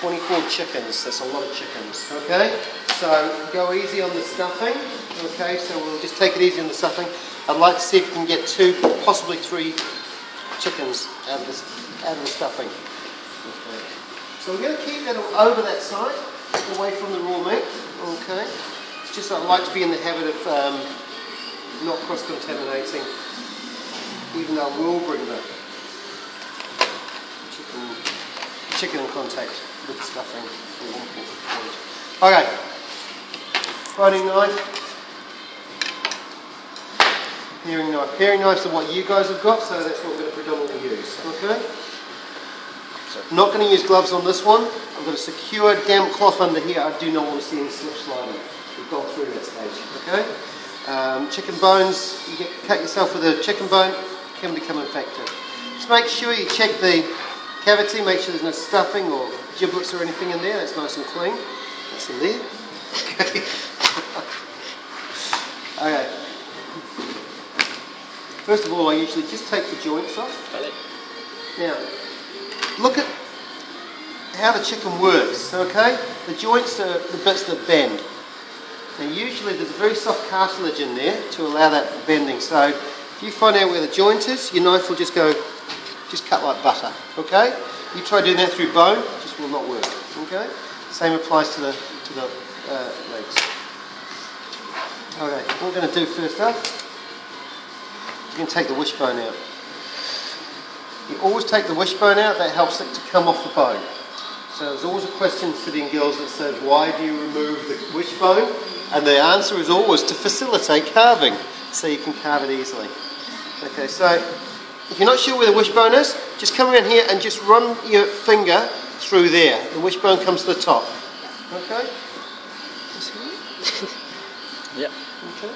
24 chickens, that's a lot of chickens, okay? So go easy on the stuffing, okay? So we'll just take it easy on the stuffing. I'd like to see if we can get 2, possibly 3 chickens out of the stuffing. Okay. So we're going to keep that over that side, away from the raw meat, okay? It's just I like to be in the habit of not cross-contaminating, even though I will bring the chicken in contact with the stuffing. Okay, boning knife, paring knife. Paring knives are what you guys have got, so that's what we're going to predominantly use. Okay. So I'm not going to use gloves on this one. I've got a secure damp cloth under here. I do not want to see any slip sliding. We've gone through that stage. Okay. Chicken bones. You cut yourself with a chicken bone, can become infected. Just make sure you check the cavity, make sure there's no stuffing or giblets or anything in there. That's nice and clean. That's in there. Okay. Okay. First of all, I usually just take the joints off. Now, look at how the chicken works, okay? The joints are the bits that bend. Now usually there's a very soft cartilage in there to allow that bending. So if you find out where the joint is, your knife will just cut like butter, okay? You try doing that through bone, it just will not work, okay? Same applies to the legs. Okay, what we're going to do first up, you can take the wishbone out. You always take the wishbone out, that helps it to come off the bone. So there's always a question sitting girls that says, why do you remove the wishbone? And the answer is always to facilitate carving, so you can carve it easily. Okay, so if you're not sure where the wishbone is, just come around here and just run your finger through there. The wishbone comes to the top. Okay? Yep. Okay.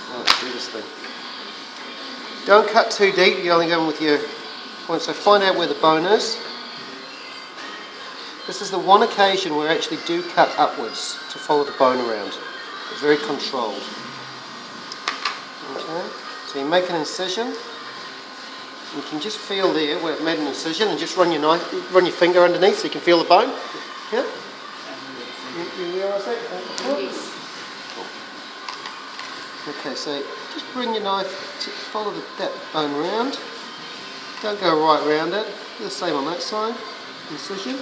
Now let's do this thing. Don't cut too deep, you're only going with your point, so find out where the bone is. This is the one occasion where I actually do cut upwards to follow the bone around. It's very controlled. Okay, so you make an incision. You can just feel there where I've made an incision and just run your finger underneath so you can feel the bone. Yeah? You realise that? Yes. Okay, so just bring your knife to follow that bone round. Don't go right round it. Do the same on that side. Incision.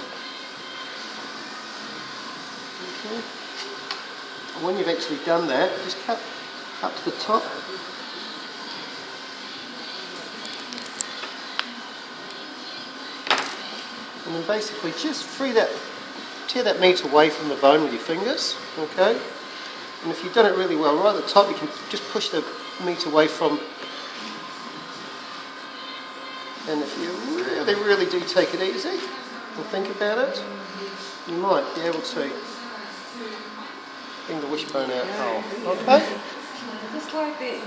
Okay. And when you've actually done that, just cut up to the top. And then basically just tear that meat away from the bone with your fingers. Okay. And if you've done it really well, right at the top, you can just push the meat away from. And if you really, really do take it easy and think about it, you might be able to bring the wishbone out whole. Okay? Just like that.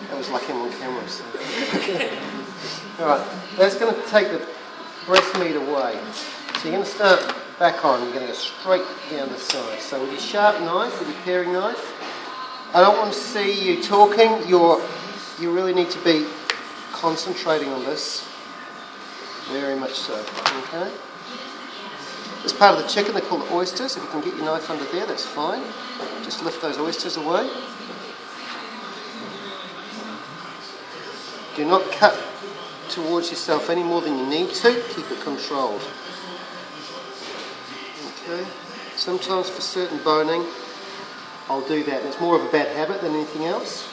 That was like him on camera. So. Alright, that's going to take the breast meat away. So you're going to start back on, you're going to go straight down the side. So with your sharp knife, with your paring knife, I don't want to see you talking, you really need to be concentrating on this, very much so, okay? This part of the chicken they call the oysters. If you can get your knife under there, that's fine. Just lift those oysters away. Do not cut towards yourself any more than you need to, keep it controlled. Okay. Sometimes for certain boning, I'll do that. It's more of a bad habit than anything else.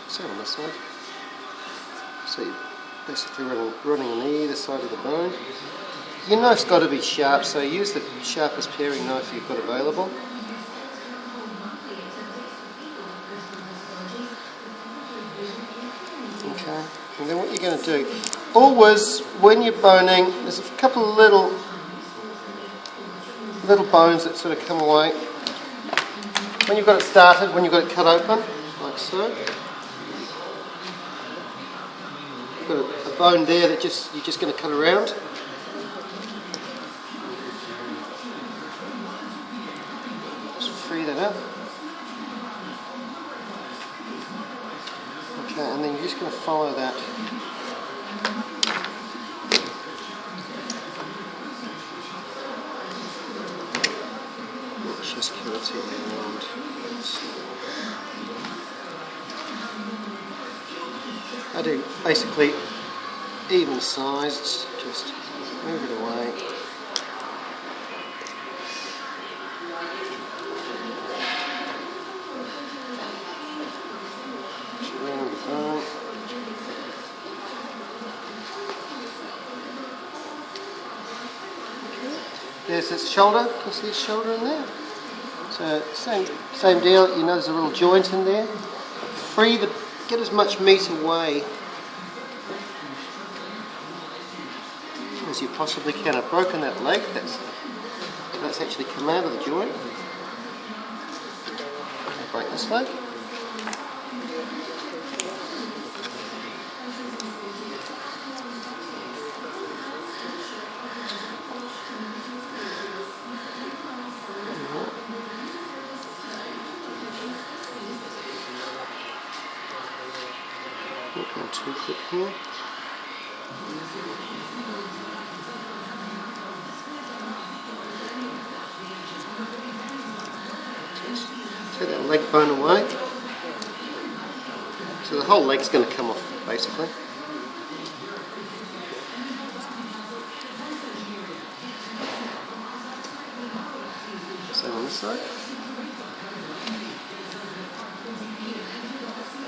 So on this side. So you're basically running on either side of the bone. Your knife's got to be sharp, so use the sharpest paring knife you've got available. Okay, and then what you're going to do, always when you're boning, there's a couple of little bones that sort of come away. When you've got it started, when you've got it cut open, like so. You've got a bone there that you're just going to cut around. Just free that up. that, and then you're just going to follow that. Chest cavity around. I do basically even sized, just move it away. There's its shoulder. Can you see its shoulder in there? So same deal. You know there's a little joint in there. Get as much meat away as you possibly can. I've broken that leg. That's actually come out of the joint. I'll break this leg. Not going too quick here. Take that leg bone away. So the whole leg's going to come off basically. Same on this side.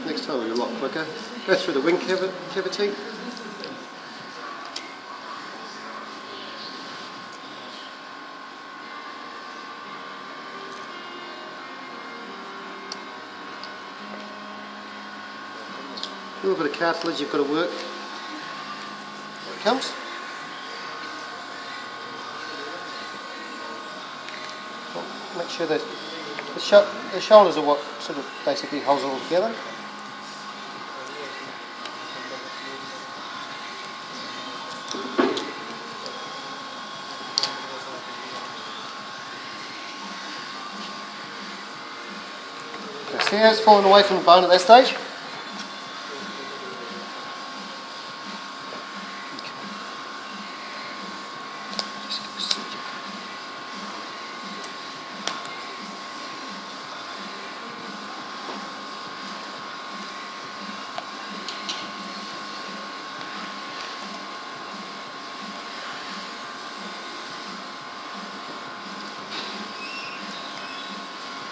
Next time will be a lot quicker. Go through the wing cavity. A little bit of cartilage you've got to work. There it comes. Make sure that the shoulders are what sort of basically holds it all together. See how it's falling away from the bone at that stage?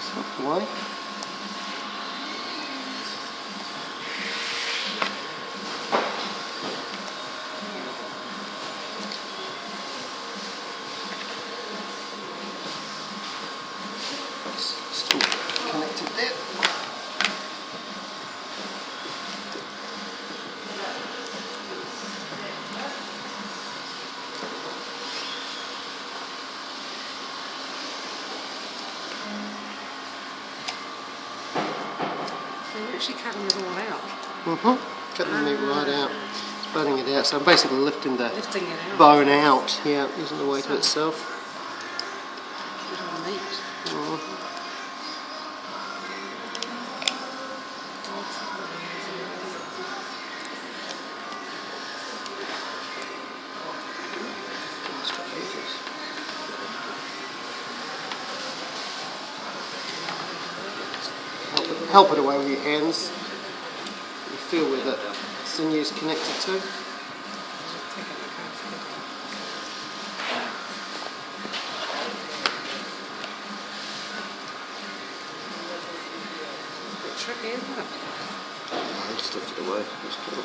Slip away. Still connected there. You're actually cutting it all out. Cutting the meat right out, spreading it out. So I'm basically lifting the Lifting it out. bone out, yeah, using the weight of itself. Get all the meat. Help it away with your hands. You feel where the sinew's connected to. It's a bit tricky, isn't it? I just lift it away. Just kill it.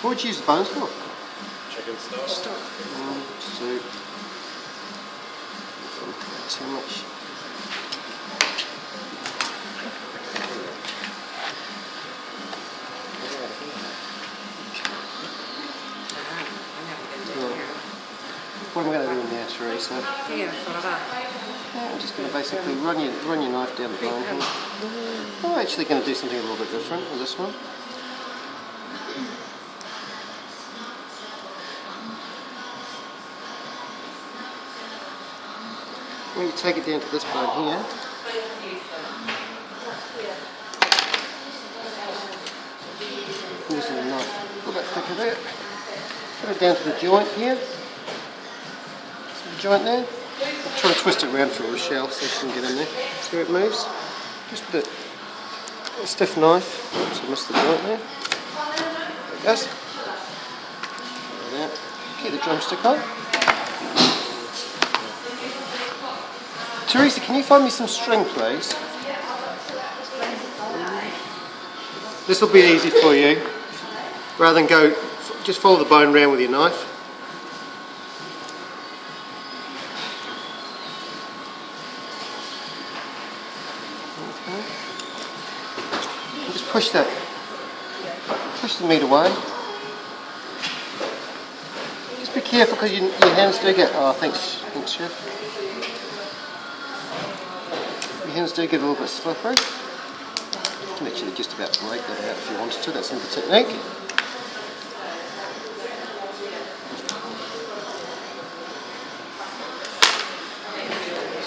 What would you use the bones for? Chicken stock. Soup. Not too much. What am I going to do in there, Teresa? Yeah, follow that. Yeah, I'm just going to basically run your knife down the bone here. I'm actually going to do something a little bit different with this one. When you take it down to this bone here, using a knife, a little bit thicker there. Put it down to the joint here. See the joint there? I'll try to twist it around for Rochelle so she can get in there. See how it moves? Just a stiff knife. Oops, I missed the joint there. There it goes. There. Keep the drumstick on. Teresa, can you find me some string, please? This will be easy for you. Rather than go, just follow the bone around with your knife. Okay. And just push the meat away. Just be careful because your hands do get, oh thanks Chef. Your hands do get a little bit slippery. You can actually just about break that out if you wanted to, that's in the technique.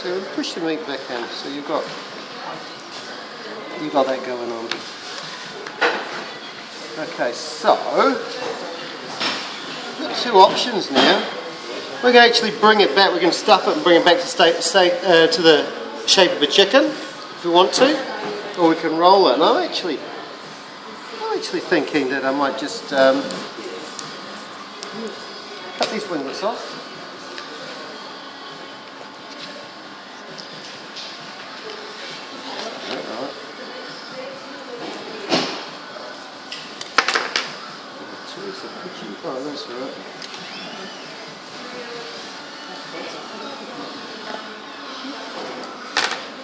So push the meat back in, so you've got that going on. Okay, so we've got two options now. We can actually bring it back, we can stuff it and bring it back to the shape of a chicken if we want to, or we can roll it. And I'm actually thinking that I might just cut these winglets off. Oh, that's all right.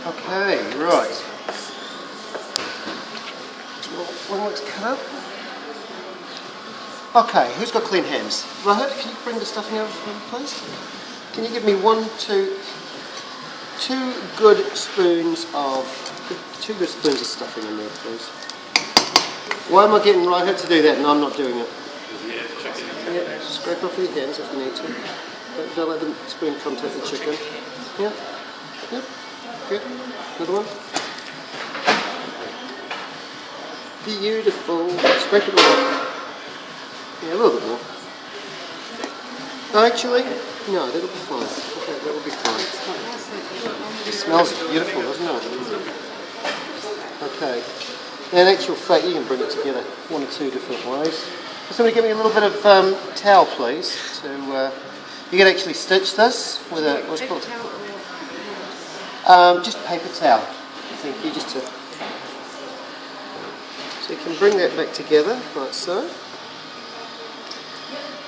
Okay, right. Well, let's cut up. Okay, who's got clean hands? Rahad, can you bring the stuffing over for me, please? Can you give me two good spoons of stuffing in there, please? Why am I getting Rahad to do that and I'm not doing it? Yeah, scrape off your hands if you need to. Don't let the spoon contact the chicken. Yeah. Yep. Good. Another one. Beautiful. Scrape it off. Yeah, a little bit more. Actually, no, that'll be fine. Okay, that will be fine. It smells beautiful, doesn't it? Okay. Now, in actual fact, you can bring it together one or two different ways. Can somebody give me a little bit of towel, please? You can actually stitch this with a what's it called? Just paper towel. Thank you. So you can bring that back together like so.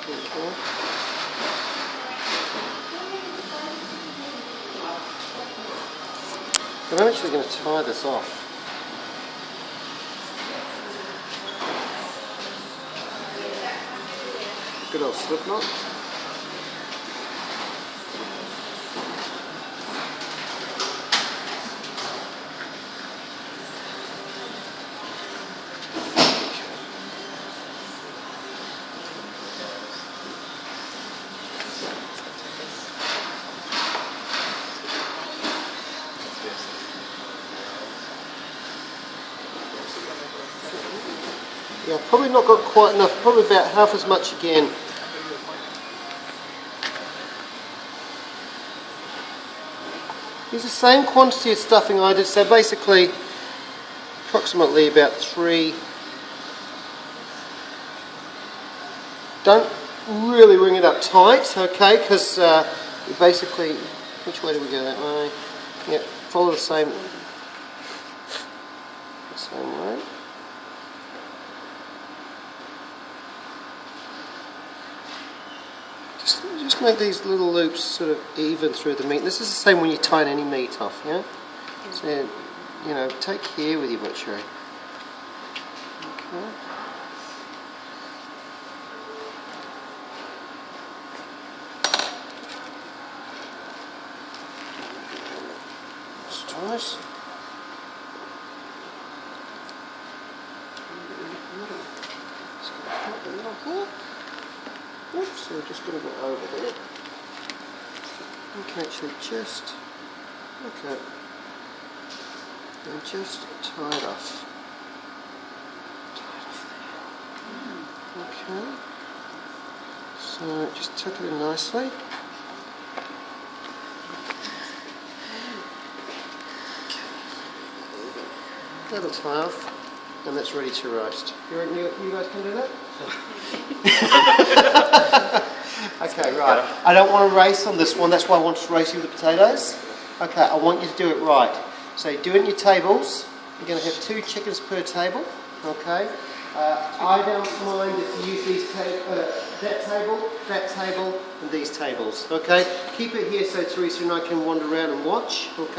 Okay. And I'm actually going to tie this off. Good old slip knot. Yeah, probably not got quite enough, probably about half as much again. Use the same quantity of stuffing I did, so basically approximately about 3. Don't really ring it up tight, okay, because you basically, which way do we go, that way? Yeah, follow the same way. Just make these little loops sort of even through the meat. This is the same when you tie any meat off, yeah? So, you know, take care with your butchery. Okay. Let's try this. Oops, so we're just going to go over there. You can actually just Okay. And just tie it off. Tie it off there. Okay. So just tuck it in nicely. That'll tie off, and that's ready to roast. You guys can do that? Okay, right. I don't want to race on this one, that's why I want to race you the potatoes. Okay, I want you to do it right. So do it in your tables. You're going to have 2 chickens per table. Okay. I don't mind if you use these that table, and these tables. Okay. Keep it here so Teresa and I can wander around and watch. Okay.